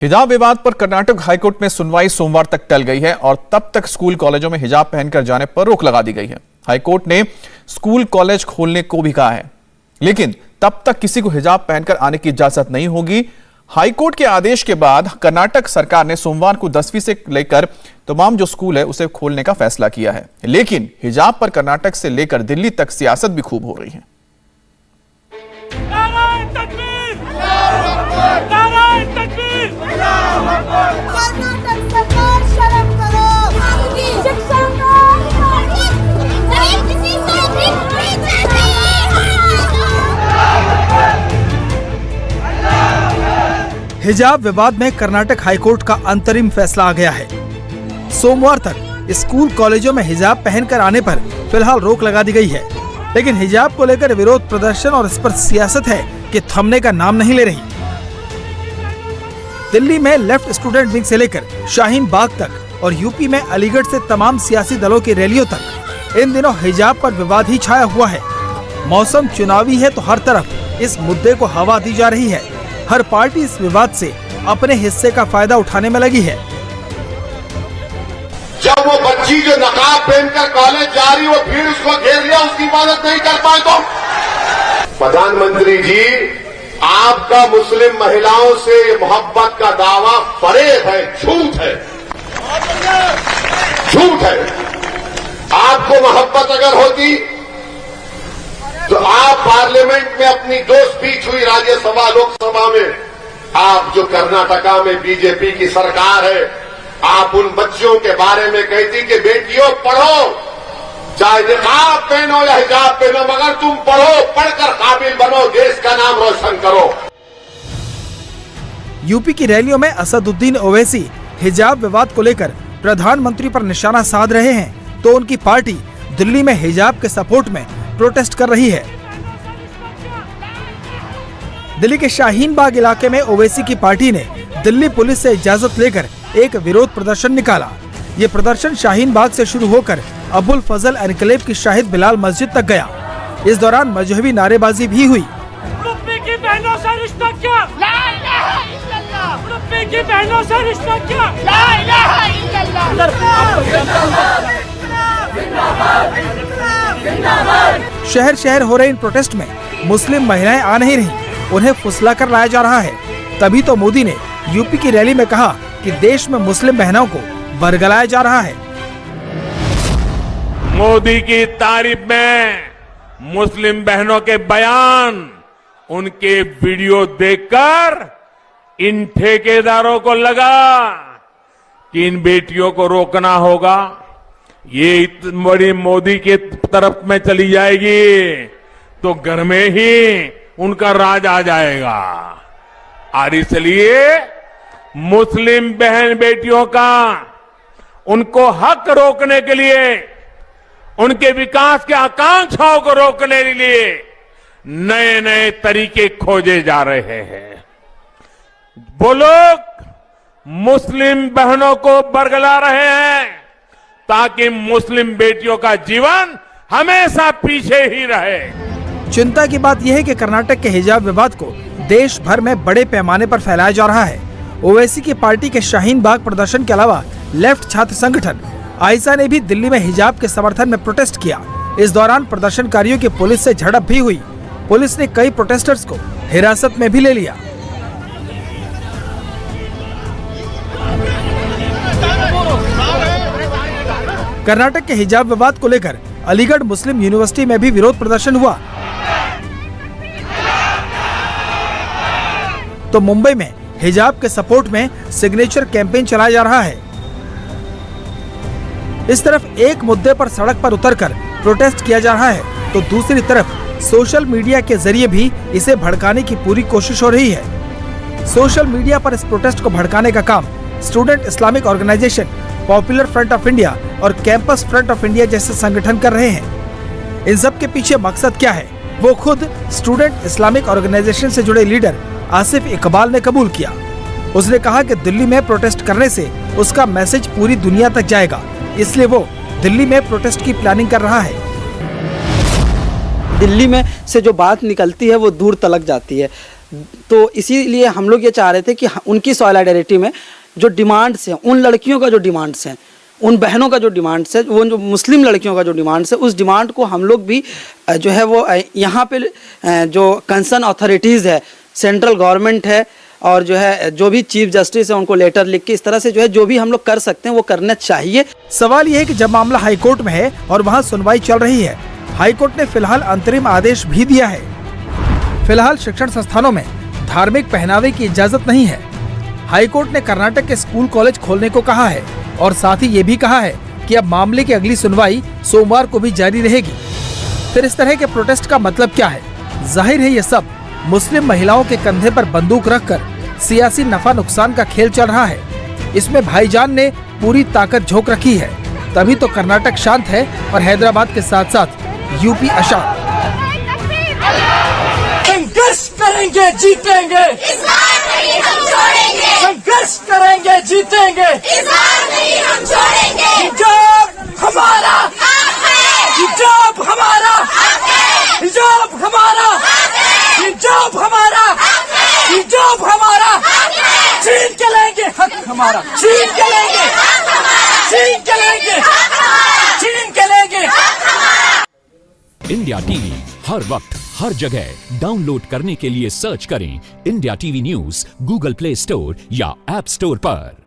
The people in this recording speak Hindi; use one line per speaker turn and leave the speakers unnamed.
हिजाब विवाद पर कर्नाटक हाईकोर्ट में सुनवाई सोमवार तक टल गई है और तब तक स्कूल कॉलेजों में हिजाब पहनकर जाने पर रोक लगा दी गई है। हाईकोर्ट ने स्कूल कॉलेज खोलने को भी कहा है, लेकिन तब तक किसी को हिजाब पहनकर आने की इजाजत नहीं होगी। हाईकोर्ट के आदेश के बाद कर्नाटक सरकार ने सोमवार को 10वीं से लेकर तमाम जो स्कूल है उसे खोलने का फैसला किया है, लेकिन हिजाब पर कर्नाटक से लेकर दिल्ली तक सियासत भी खूब हो रही है।
हिजाब विवाद में कर्नाटक हाईकोर्ट का अंतरिम फैसला आ गया है। सोमवार तक स्कूल कॉलेजों में हिजाब पहनकर आने पर फिलहाल रोक लगा दी गई है, लेकिन हिजाब को लेकर विरोध प्रदर्शन और इस पर सियासत है कि थमने का नाम नहीं ले रही। दिल्ली में लेफ्ट स्टूडेंट विंग से लेकर शाहीन बाग तक और यूपी में अलीगढ़ से तमाम सियासी दलों की रैलियों तक इन दिनों हिजाब पर विवाद ही छाया हुआ है। मौसम चुनावी है तो हर तरफ इस मुद्दे को हवा दी जा रही है। हर पार्टी इस विवाद से अपने हिस्से का फायदा उठाने में लगी है।
जब वो बच्ची जो नकाब पहनकर कॉलेज जा रही, वो भीड़ उसको घेर लिया, उसकी हिफाजत नहीं कर पाए तो प्रधानमंत्री जी, आपका मुस्लिम महिलाओं से ये मोहब्बत का दावा फरेब है, झूठ है, झूठ है। आपको मोहब्बत अगर होती तो आप पार्लियामेंट में अपनी दो स्पीच हुई राज्यसभा लोकसभा में, आप जो कर्नाटका में बीजेपी की सरकार है, आप उन बच्चियों के बारे में कहती कि बेटियों पढ़ो, चाहे निकाब पहनो या हिजाब पहनो, मगर तुम पढ़ो, पढ़कर काबिल बनो, देश का नाम रोशन करो।
यूपी की रैलियों में असदुद्दीन ओवैसी हिजाब विवाद को लेकर प्रधानमंत्री पर निशाना साध रहे हैं, तो उनकी पार्टी दिल्ली में हिजाब के सपोर्ट में प्रोटेस्ट कर रही है। दिल्ली के शाहीन बाग इलाके में ओवैसी की पार्टी ने दिल्ली पुलिस से इजाजत लेकर एक विरोध प्रदर्शन निकाला। ये प्रदर्शन शाहीन बाग से शुरू होकर अबुल फजल एनक्लेव की शाहिद बिलाल मस्जिद तक गया। इस दौरान मजहबी नारेबाजी भी हुई।
की बहनों से रिश्ता क्या? ला इलाहा इल्लल्लाह। की बहनों से रिश्ता क्या? ला इलाहा इल्लल्लाह।
शहर शहर हो रहे इन प्रोटेस्ट में मुस्लिम महिलाएं आ नहीं रही, उन्हें फुसला कर लाया जा रहा है। तभी तो मोदी ने यूपी की रैली में कहा कि देश में मुस्लिम बहनों को बरगलाया जा रहा है।
मोदी की तारीफ में मुस्लिम बहनों के बयान, उनके वीडियो देखकर इन ठेकेदारों को लगा कि इन बेटियों को रोकना होगा, ये इतनी बड़ी मोदी के तरफ में चली जाएगी तो घर में ही उनका राज आ जाएगा। और इसलिए मुस्लिम बहन बेटियों का उनको हक रोकने के लिए, उनके विकास के आकांक्षाओं को रोकने के लिए नए नए तरीके खोजे जा रहे हैं। वो लोग मुस्लिम बहनों को बरगला रहे हैं ताकि मुस्लिम बेटियों का जीवन हमेशा पीछे ही रहे।
चिंता की बात यह है कि कर्नाटक के हिजाब विवाद को देश भर में बड़े पैमाने पर फैलाया जा रहा है। ओवैसी की पार्टी के शाहीन बाग प्रदर्शन के अलावा लेफ्ट छात्र संगठन आइसा ने भी दिल्ली में हिजाब के समर्थन में प्रोटेस्ट किया। इस दौरान प्रदर्शनकारियों की पुलिस से झड़प भी हुई। पुलिस ने कई प्रोटेस्टर्स को हिरासत में भी ले लिया। कर्नाटक के हिजाब विवाद को लेकर अलीगढ़ मुस्लिम यूनिवर्सिटी में भी विरोध प्रदर्शन हुआ। तो मुंबई में हिजाब के सपोर्ट में सिग्नेचर कैंपेन चलाया जा रहा है। इस तरफ एक मुद्दे पर सड़क पर उतरकर प्रोटेस्ट किया जा रहा है, तो दूसरी तरफ सोशल मीडिया के जरिए भी इसे भड़काने की पूरी कोशिश हो रही है। सोशल मीडिया पर इस प्रोटेस्ट को भड़काने का काम Student Islamic Organisation, Popular Front of India और कैंपस फ्रंट ऑफ इंडिया जैसे संगठन कर रहे हैं। इन सब के पीछे मकसद क्या है, वो खुद स्टूडेंट इस्लामिक ऑर्गेनाइजेशन से जुड़े लीडर आसिफ इकबाल ने कबूल किया। उसने कहा कि दिल्ली में प्रोटेस्ट करने से उसका मैसेज पूरी दुनिया तक जाएगा, इसलिए वो दिल्ली में प्रोटेस्ट की प्लानिंग कर रहा है।
दिल्ली में से जो बात निकलती है वो दूर तलक जाती है। तो इसीलिए हम लोग ये चाह रहे थे कि उनकी सॉलिडारिटी में जो डिमांड्स हैं, उन लड़कियों का जो डिमांड्स हैं, उन बहनों का जो डिमांड्स है, वो जो मुस्लिम लड़कियों का जो डिमांड्स है, उस डिमांड को हम लोग भी जो है वो यहाँ पे जो कंसर्न अथॉरिटीज़ है, सेंट्रल गवर्नमेंट है, और जो है जो भी चीफ जस्टिस है उनको लेटर लिख के इस तरह से जो है जो भी हम लोग कर सकते हैं वो करना चाहिए।
सवाल ये है कि जब मामला हाईकोर्ट में है और वहाँ सुनवाई चल रही है, हाईकोर्ट ने फिलहाल अंतरिम आदेश भी दिया है। फिलहाल शिक्षण संस्थानों में धार्मिक पहनावे की इजाजत नहीं है। हाईकोर्ट ने कर्नाटक के स्कूल कॉलेज खोलने को कहा है और साथ ही ये भी कहा है कि अब मामले की अगली सुनवाई सोमवार को भी जारी रहेगी। फिर इस तरह के प्रोटेस्ट का मतलब क्या है? जाहिर है ये सब मुस्लिम महिलाओं के कंधे पर बंदूक रखकर सियासी नफा नुकसान का खेल चल रहा है। इसमें भाईजान ने पूरी ताकत झोंक रखी है, तभी तो कर्नाटक शांत है और हैदराबाद के साथ साथ यूपी अशांत।
संघर्ष करेंगे, जीतेंगे, इस बार नहीं हम छोड़ेंगे। संघर्ष करेंगे, जीतेंगे, इस बार नहीं हम छोड़ेंगे। हिजाब हमारा हक है, हिजाब हमारा हक है, हिजाब हमारा हक है, हिजाब हमारा हक है, हिजाब हमारा हक है। छीन के लेंगे हक हमारा, छीन के लेंगे हक हमारा, छीन के लेंगे हक हमारा, छीन के लेंगे हक हमारा।
इंडिया टीवी हर वक्त हर जगह डाउनलोड करने के लिए सर्च करें India TV news Google play store या ऐप स्टोर पर।